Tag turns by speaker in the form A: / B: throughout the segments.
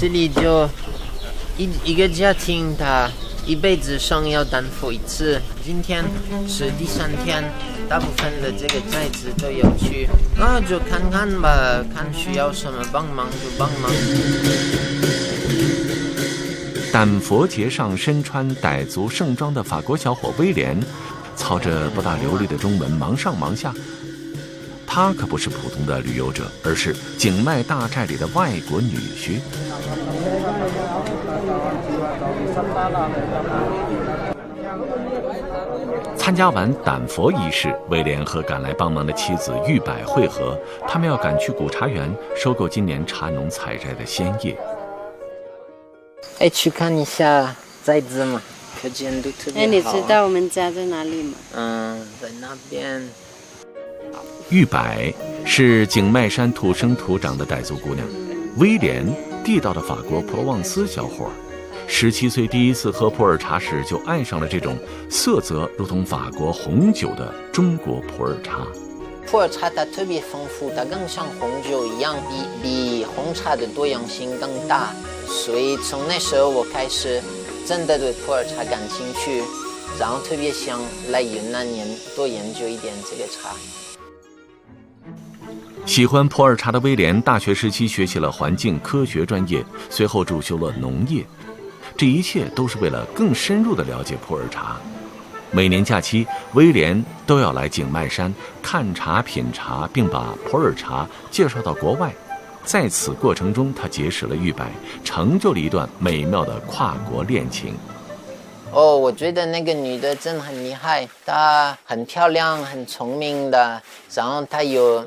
A: 这里就一个家庭，他一辈子上要担负一次。今天是第3天，大部分的这个寨子都有去，就看看吧，看需要什么帮忙就帮忙。
B: 丹佛节上身穿傣族盛装的法国小伙威廉，操着不大流利的中文忙上忙下。他可不是普通的旅游者，而是景迈大寨里的外国女婿。参加完丹佛仪式，威廉和赶来帮忙的妻子玉柏会合，他们要赶去古茶园收购今年茶农采摘的鲜叶。
A: 去看一下寨子嘛，可见度特别好。
C: 你知道我们家在哪里吗？
A: 在那边。
B: 玉柏是景迈山土生土长的傣族姑娘，威廉地道的法国普罗旺斯小伙，17岁第一次喝普洱茶时就爱上了这种色泽如同法国红酒的中国普洱茶。
A: 普洱茶它特别丰富，它更像红酒一样，比红茶的多样性更大。所以从那时候我开始真的对普洱茶感兴趣，然后特别想来云南多研究一点这个茶。
B: 喜欢普洱茶的威廉，大学时期学习了环境科学专业，随后主修了农业。这一切都是为了更深入地了解普洱茶。每年假期，威廉都要来景迈山看茶品茶，并把普洱茶介绍到国外。在此过程中，他结识了玉柏，成就了一段美妙的跨国恋情。
A: 我觉得那个女的真的很厉害，她很漂亮，很聪明的，然后她有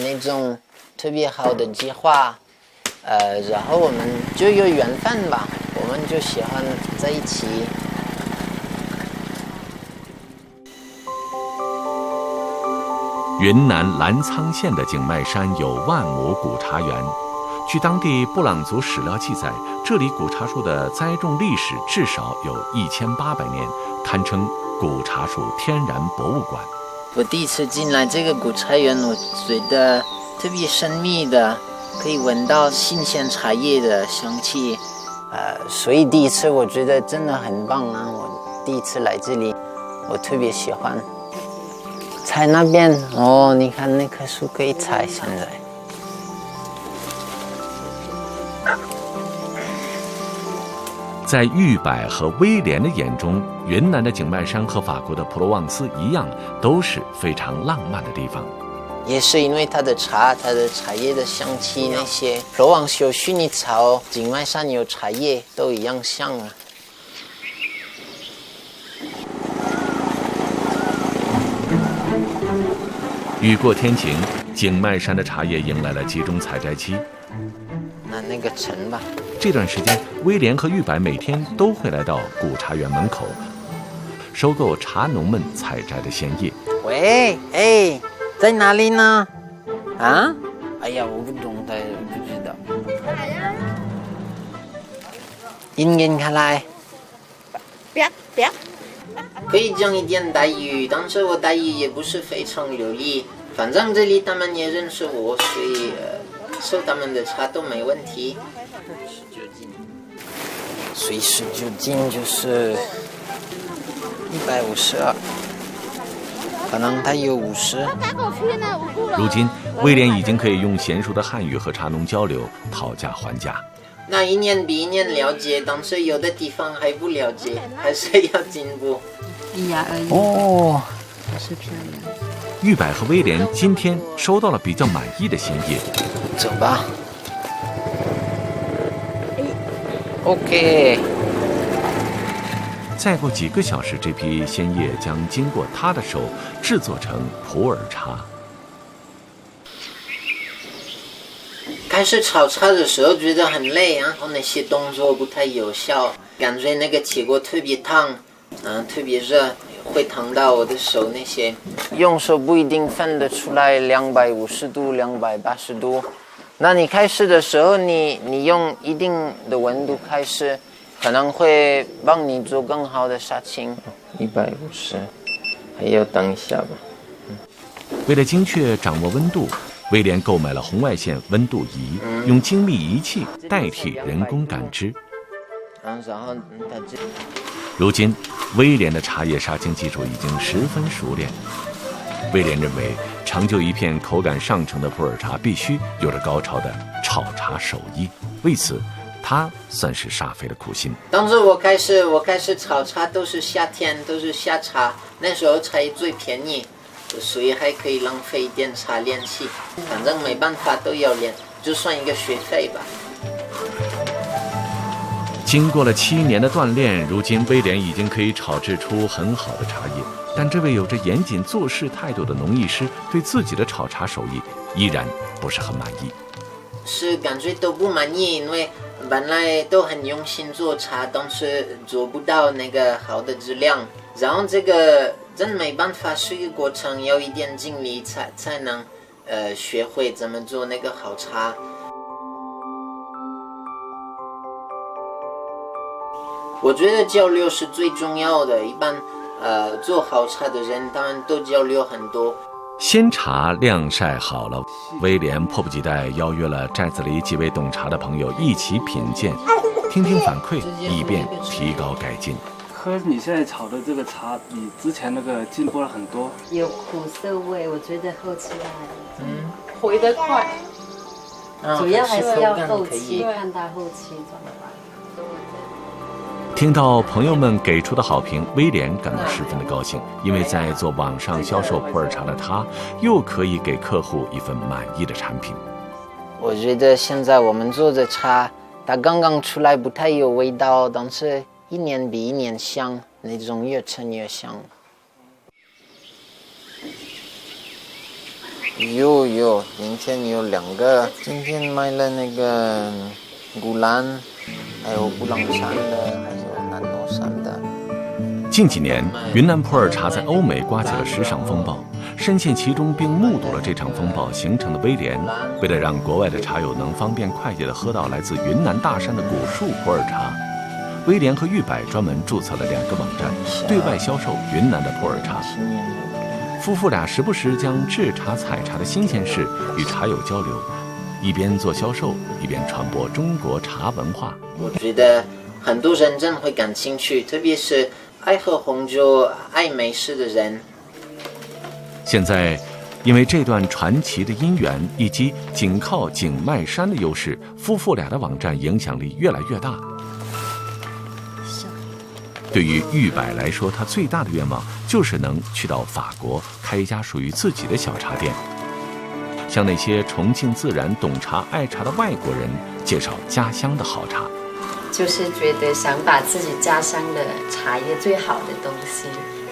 A: 那种特别好的计划，然后我们就有缘分吧，我们就喜欢在一起。
B: 云南澜沧县的景迈山有万亩古茶园，据当地布朗族史料记载，这里古茶树的栽种历史至少有1800年，堪称古茶树天然博物馆。
A: 我第一次进来这个古茶园，我觉得特别神秘的，可以闻到新鲜茶叶的香气，所以第一次我觉得真的很棒啊！我第一次来这里，我特别喜欢。采那边你看那棵树可以采，现在。
B: 在玉柏和威廉的眼中，云南的景迈山和法国的普罗旺斯一样，都是非常浪漫的地方。
A: 也是因为它的茶叶的香气，那些普罗旺斯有薰衣草，景迈山有茶叶，都一样香啊。
B: 雨过天晴，景迈山的茶叶迎来了集中采摘期。
A: 那个橙吧。
B: 这段时间，威廉和玉柏每天都会来到古茶园门口，收购茶农们采摘的鲜叶。
A: 喂，在哪里呢？哎呀，我不懂的，不知道。印看来。别。可以讲一点傣语，但是我傣语也不是非常流利。反正这里他们也认识我，所以收他们的茶都没问题。所以19斤就是152，可能他有50。
B: 如今，威廉已经可以用娴熟的汉语和茶农交流，讨价还价。
A: 那一年比一年了解，但是有的地方还不了解，还是要进步。
C: 一牙而已。是漂亮。
B: 玉柏和威廉今天收到了比较满意的鲜叶，
A: 走吧。OK。
B: 再过几个小时，这批鲜叶将经过他的手制作成普洱茶。
A: 开始炒茶的时候觉得很累，然后那些动作不太有效，感觉那个铁锅特别烫，特别热，会烫到我的手。那些用手不一定分得出来250度、280度。那你开始的时候，你用一定的温度开始，可能会帮你做更好的杀青。150，还要等一下吧。
B: 为了精确掌握温度，威廉购买了红外线温度仪，用精密仪器代替人工感知。如今，威廉的茶叶杀青技术已经十分熟练。威廉认为，成就一片口感上乘的普洱茶，必须有着高超的炒茶手艺。为此，他算是煞费了苦心。
A: 当时我开始炒茶都是夏天，都是夏茶，那时候茶叶最便宜，所以还可以浪费一点茶练习。反正没办法都要练，就算一个学费吧。
B: 经过了7年的锻炼，如今威廉已经可以炒制出很好的茶叶。但这位有着严谨做事态度的农艺师，对自己的炒茶手艺依然不是很满意。
A: 是感觉都不满意，因为本来都很用心做茶，但是做不到那个好的质量。然后这个真没办法，是一个过程，要一点精力才能学会怎么做那个好茶。我觉得交流是最重要的，一般做好茶的人当然都交流很多。
B: 鲜茶晾晒好了，威廉迫不及待邀约了寨子里几位懂茶的朋友一起品鉴，听听反馈，以便提高改进。
D: 喝你现在炒的这个茶，比之前那个进步了很多。
E: 有苦涩味，我觉得喝起来
F: 回得快。
E: 主要还是要后期，看它后期怎么办。
B: 听到朋友们给出的好评，威廉感到十分的高兴，因为在做网上销售普洱茶的他，又可以给客户一份满意的产品。
A: 我觉得现在我们做的茶，它刚刚出来不太有味道，但是一年比一年香，那种越陈越香。有，今天有2个，今天买了那个古兰，还有布朗山的，还有南诺山的。
B: 近几年，云南普洱茶在欧美刮起了时尚风暴。深陷其中并目睹了这场风暴形成的威廉，为了让国外的茶友能方便快捷地喝到来自云南大山的古树普洱茶，威廉和玉柏专门注册了2个网站，对外销售云南的普洱茶。夫妇俩时不时将制茶采茶的新鲜事与茶友交流，一边做销售，一边传播中国茶文化。
A: 我觉得很多人真会感兴趣，特别是爱喝红酒、爱美食的人。
B: 现在，因为这段传奇的姻缘以及紧靠景迈山的优势，夫妇俩的网站影响力越来越大。对于玉柏来说，他最大的愿望就是能去到法国开一家属于自己的小茶店，向那些崇敬自然、懂茶、爱茶的外国人介绍家乡的好茶。
E: 就是觉得想把自己家乡的茶叶最好的东西，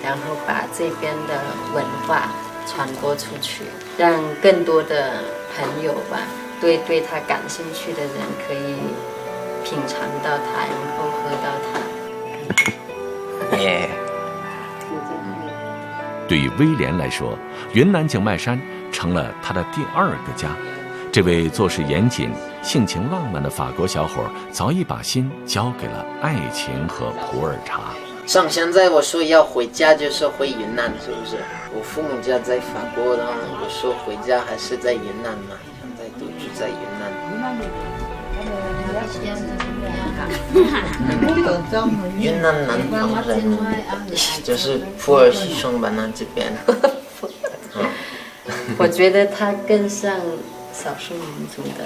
E: 然后把这边的文化传播出去，让更多的朋友吧，对他感兴趣的人可以品尝到它，然后喝到它。
B: 对于威廉来说，云南景迈山成了他的第2个家。这位做事严谨、性情浪漫的法国小伙，早已把心交给了爱情和普洱茶。
A: 像现在我说要回家，就是回云南，是不是？我父母家在法国，然后我说回家还是在云南嘛，现在都住在云南。云南南方人，就是普洱西双版纳这边。
E: 我觉得他更像少数民族的。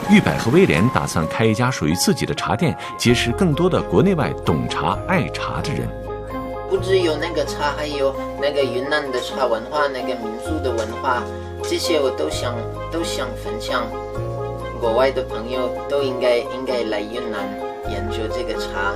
B: 玉柏和威廉打算开一家属于自己的茶店，结识更多的国内外懂茶、爱茶的人。
A: 不只有那个茶，还有那个云南的茶文化，那个民族的文化，这些我都想分享。国外的朋友都应该来云南研究这个茶。